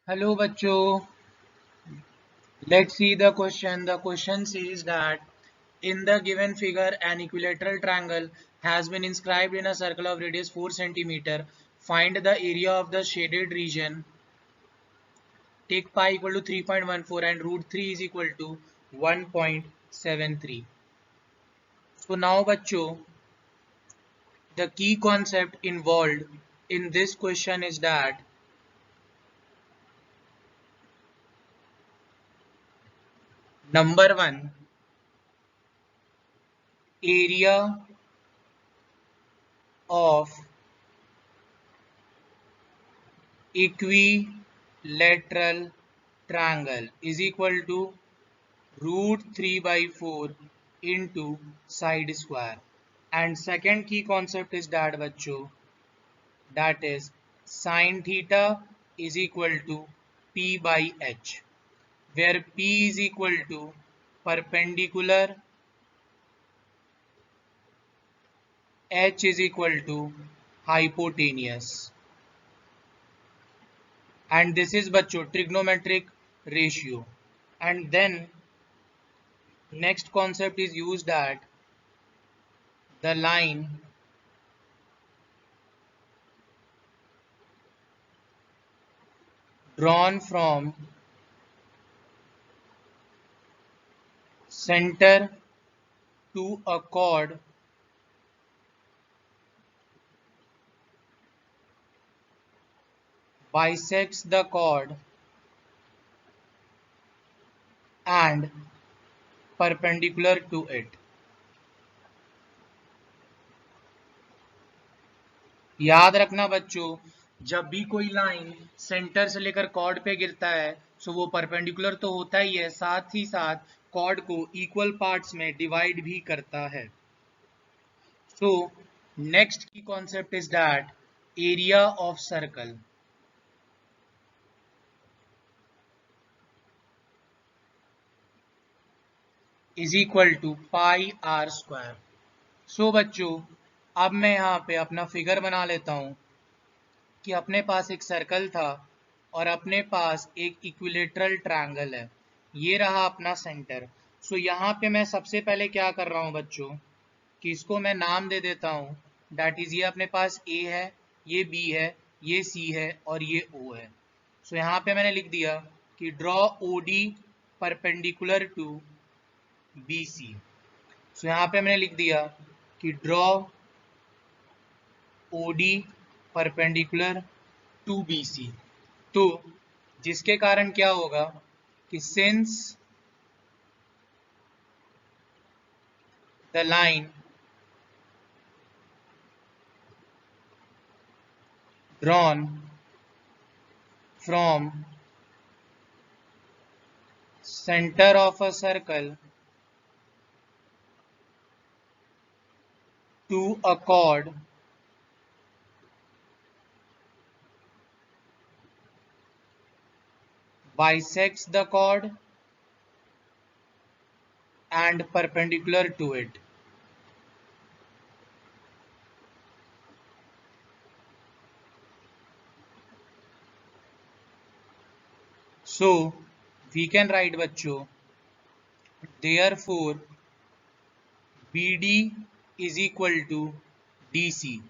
Hello बच्चों, let's see the question. The question says that in the given figure an equilateral triangle has been inscribed in a circle of radius 4 cm. Find the area of the shaded region. Take pi equal to 3.14 and root 3 is equal to 1.73. So now बच्चों, the key concept involved in this question is that number 1, area of equilateral triangle is equal to root 3 by 4 into side square. And second key concept is that बच्चों, that is sine theta is equal to P by H, where P is equal to perpendicular, H is equal to hypotenuse. And this is बच्चों trigonometric ratio. And then next concept is used that the line drawn from center to a chord bisects the chord and perpendicular to it. याद रखना बच्चों, जब भी कोई line centre से लेकर cord पे गिरता है सो वो परपेंडिकुलर तो होता ही है, साथ ही साथ कॉर्ड को इक्वल पार्ट्स में डिवाइड भी करता है. सो नेक्स्ट की concept is that area of circle is equal to pi r square. So बच्चों, अब मैं यहाँ पे अपना फिगर बना लेता हूँ कि अपने पास एक सर्कल था और अपने पास एक इक्विलेटरल ट्रायंगल है. ये रहा अपना सेंटर. सो यहाँ पे मैं सबसे पहले क्या कर रहा हूँ बच्चों कि इसको मैं नाम दे देता हूँ. दैट इज ये अपने पास ए है, ये बी है, ये सी है और ये ओ है. सो यहाँ पे मैंने लिख दिया कि draw O D perpendicular to B C. So यहाँ पे मैंने लिख दिया कि draw O D perpendicular to B C. तो जिसके कारण क्या होगा कि since the line drawn from center of a circle to a chord bisects the chord and perpendicular to it. So we can write बच्चों, therefore BD is equal to DC.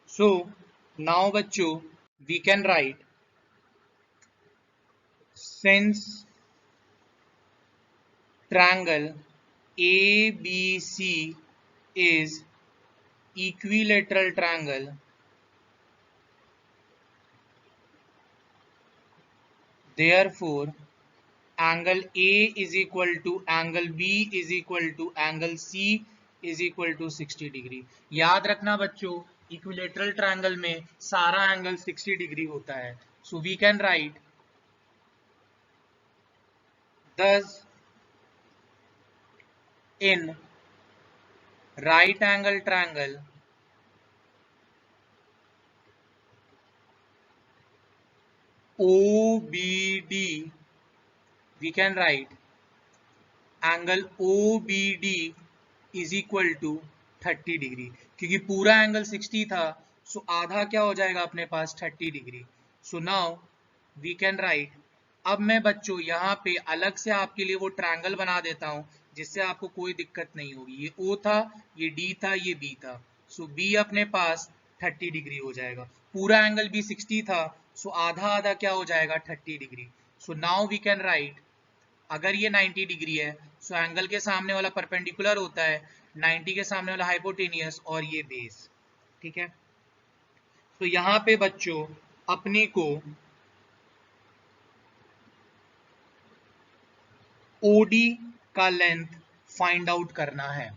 So now बच्चों we can write since triangle ABC is equilateral triangle, therefore angle A is equal to angle B is equal to angle C is equal to 60 degree. याद रखना बच्चों, equilateral triangle में सारा angle 60 degree होता है. So we can write thus in right angle triangle OBD we can write angle OBD is equal to 30 degree. क्योंकि पूरा angle 60 था सो आधा क्या हो जाएगा अपने पास 30 degree. So now we can write. अब मैं बच्चों यहाँ पे अलग से आपके लिए वो ट्रायंगल बना देता हूँ जिससे आपको कोई दिक्कत नहीं होगी। ये O था, ये D था, ये B था। सो B अपने पास 30 डिग्री हो जाएगा। पूरा एंगल भी 60 था, सो आधा आधा क्या हो जाएगा 30 degree. So now we can write, अगर ये 90 डिग्री है सो एंगल के सामने वाला परपेंडिकुलर होता है, 90 के सामने वाला हाइपोटेनियस और ये बेस। ठीक है, तो यहाँ पे बच्चों अपने को OD का लेंथ फाइंड आउट करना है।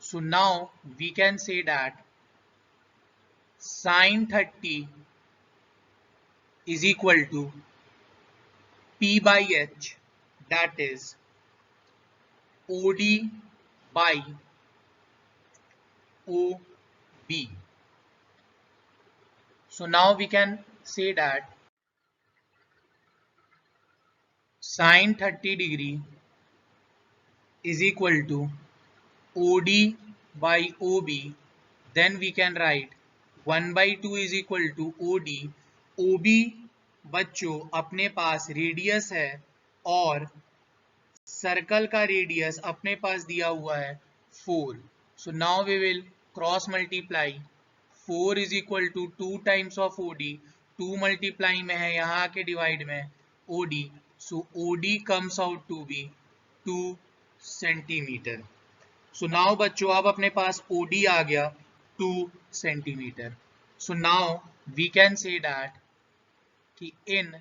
So now we can say that sin 30 is equal to P by H, that is OD by OB. So now we can say that sin 30 degree is equal to OD by OB. Then we can write 1 by 2 is equal to OD. OB बच्चों अपने पास radius है और circle का radius अपने पास दिया हुआ है 4. So now we will cross multiply 4 is equal to 2 times of OD. 2 multiply में है, यहाँ के डिवाइड में OD. So OD comes out to be 2 centimetre. So now बच्चों अब अपने पास OD आ गया 2 centimetre. So now we can say that कि in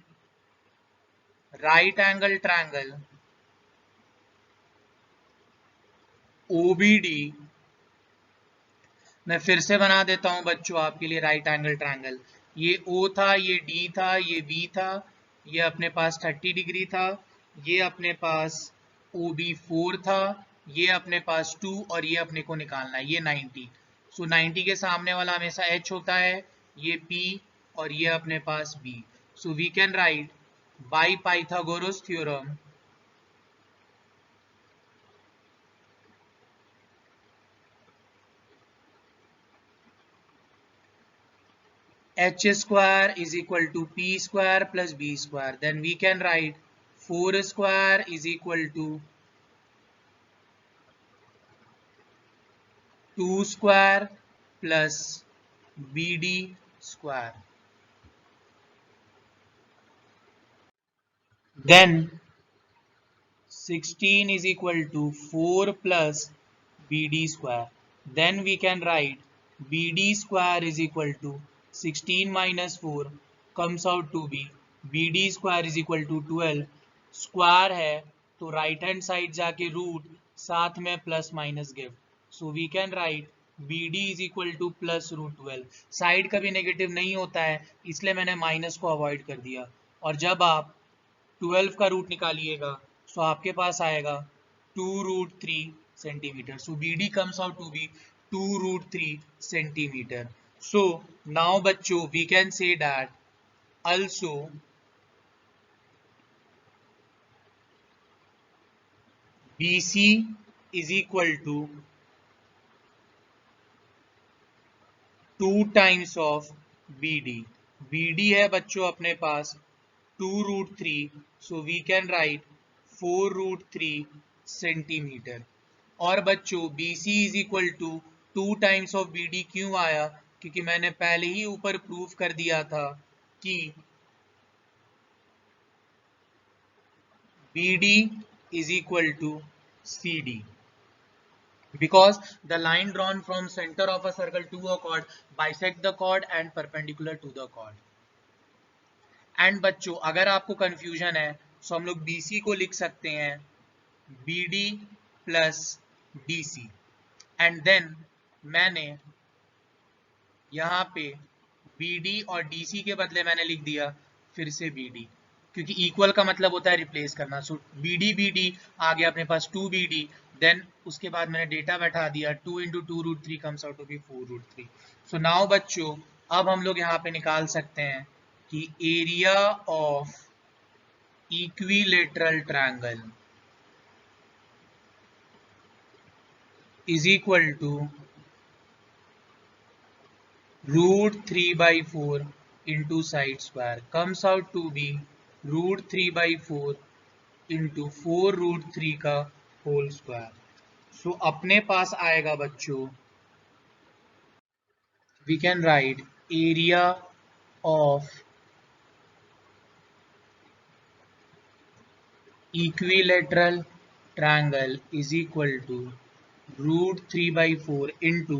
right angle triangle OBD, मैं फिर से बना देता हूं बच्चों आपके लिए राइट एंगल ट्रायंगल. ये O था, ये D था, ये B था, ये अपने पास 30 डिग्री था, ये अपने पास OB4 था, ये अपने पास 2 और ये अपने को निकालना है ये 90. सो 90 के सामने वाला हमेशा H होता है, ये P और ये अपने पास B. So we can write by Pythagoras theorem H square is equal to P square plus B square. Then we can write 4 square is equal to 2 square plus BD square. Then 16 is equal to 4 plus BD square. Then we can write BD square is equal to 16 minus 4 comes out to be BD square is equal to 12. Square है तो right hand side जाके root, साथ में plus minus गिफ्ट. So we can write BD is equal to plus root 12. Side कभी negative नहीं होता है इसलिए मैंने माइनस को अवॉइड कर दिया. और जब आप 12 का रूट निकालिएगा सो आपके पास आएगा 2√3 centimetre. So BD comes out to be 2√3 centimetre. So now बच्चों we can say that also BC is equal to 2 times of BD. BD है बच्चों अपने पास 2√3. So we can write 4√3 centimetre. और बच्चों BC is equal to 2 times of BD क्यों आया? क्योंकि मैंने पहले ही ऊपर प्रूफ कर दिया था कि BD is equal to CD because the line drawn from center of a circle to a chord bisect the chord and perpendicular to the chord. And बच्चों अगर आपको कंफ्यूजन है तो हम लोग BC को लिख सकते हैं BD plus DC. And then मैंने यहाँ पे BD और DC के बदले मैंने लिख दिया फिर से BD, क्योंकि इक्वल का मतलब होता है रिप्लेस करना. सो BD आ गया अपने पास 2BD. देन उसके बाद मैंने डेटा बैठा दिया 2 into 2√3 comes out to be 4√3. So now बच्चों अब हम लोग यहाँ पे निकाल सकते हैं कि area of equilateral triangle is equal to root 3 by 4 into side square comes out to be root 3 by 4 into 4 root 3 का whole square. So अपने पास आएगा बच्चों, we can write area of equilateral triangle is equal to root 3 by 4 into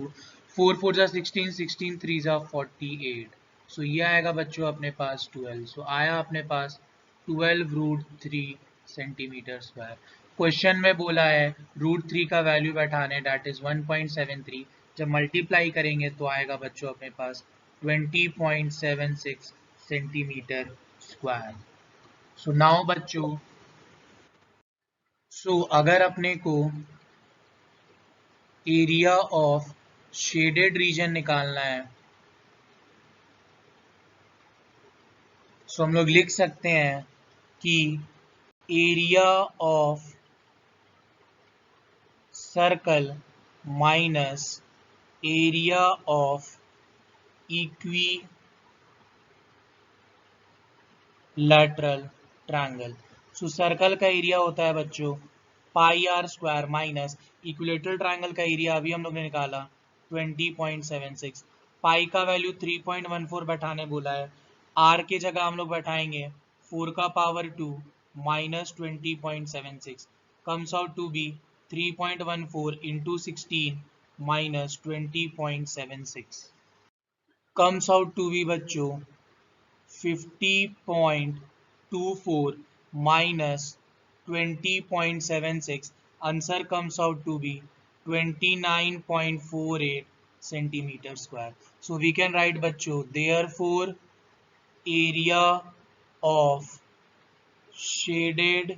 4 4 जा 16, 16 3 जा 48. सो ये आएगा बच्चों अपने पास 12. सो आया अपने पास 12 रूट 3 सेंटीमीटर स्क्वायर. क्वेश्चन में बोला है रूट 3 का वैल्यू बैठाने, दैट इज 1.73. जब मल्टीप्लाई करेंगे तो आएगा बच्चों अपने पास 20.76 सेंटीमीटर स्क्वायर. सो नाउ बच्चों, अगर अपने को एरिया ऑफ शेडेड रीजन निकालना है, हम लोग लिख सकते हैं कि area of circle minus area of equilateral triangle. Circle का एरिया होता है बच्चों pi r square minus equilateral triangle का एरिया अभी हम लोग ने निकाला 20.76. पाई का वैल्यू 3.14 बैठाने बोला है, आर के जगह हम लोग बैठाएंगे 4 का power 2 minus 20.76 comes out to be 3.14 into 16 minus 20.76 comes out to be बच्चों 50.24 minus 20.76. Answer comes out to be 29.48 centimeter square. So we can write बच्चों, therefore area of shaded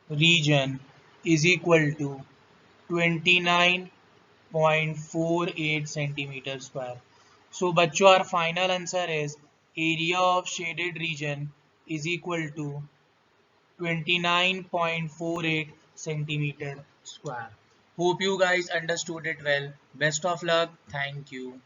region is equal to 29.48 centimeter square. So बच्चों, our final answer is area of shaded region is equal to 29.48 centimeter square. Hope you guys understood it well. Best of luck. Thank you.